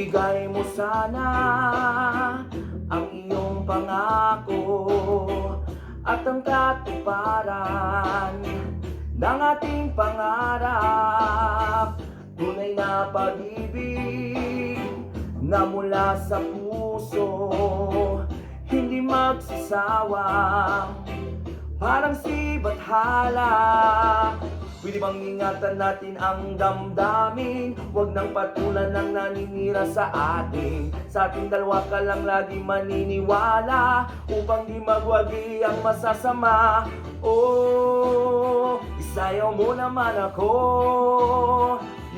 Ibigay mo sana ang iyong pangako at ang katuparan ng ating pangarap. Tunay na pag-ibig na mula sa puso, hindi magsasawa, parang si Bathala. Pwede bang ingatan natin ang damdamin? Huwag nang patulan ng naninira sa atin. Sa ating dalawa ka lang lagi maniniwala, upang di magwagi ang masasama. Oh, isayaw mo naman ako,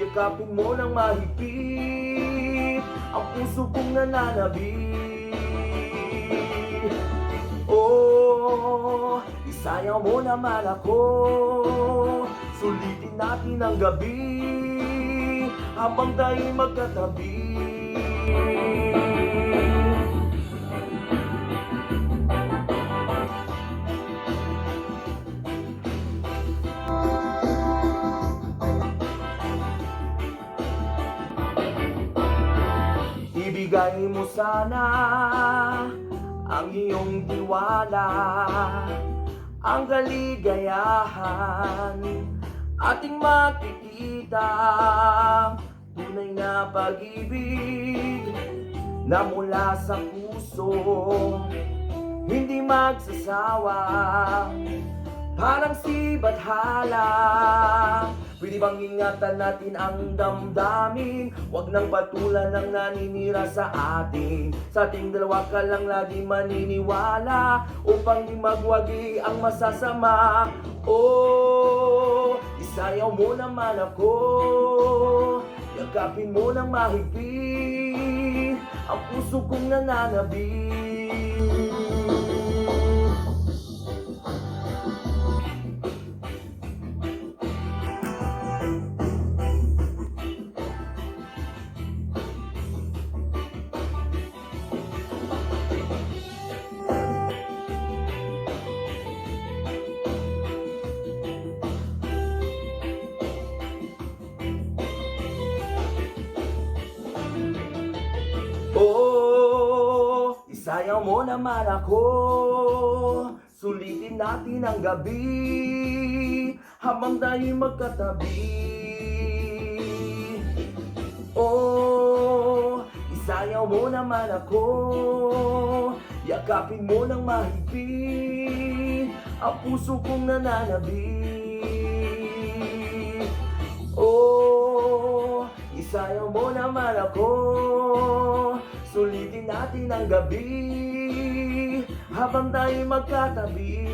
yakapin mo ng mahigpit ang puso kong nananabik. Oh, isayaw mo naman ako, sulitin natin ang gabi habang tayo'y magkatabi. Ibigay mo sana ang iyong tiwala, ang kaligayahan, ating makikita. Tunay na pag-ibig na mula sa puso, hindi magsasawa, parang si Bathala. Pwede bang ingatan natin ang damdamin? Huwag nang patulan ng naninira sa atin. Sa ating dalawa ka lang lagi maniniwala, upang di magwagi ang masasama. Oh, isayaw mo naman ako, yakapin mo ng mahigpit ang puso kong nananabik. Oh, isayaw mo naman ako, sulitin natin ang gabi habang tayo'y magkatabi. Oh, isayaw mo naman ako, yakapin mo ng mahigpit ang puso kong nananabik. Oh, isayaw mo naman ako, sulitin natin ang gabi habang tayo'y magkatabi.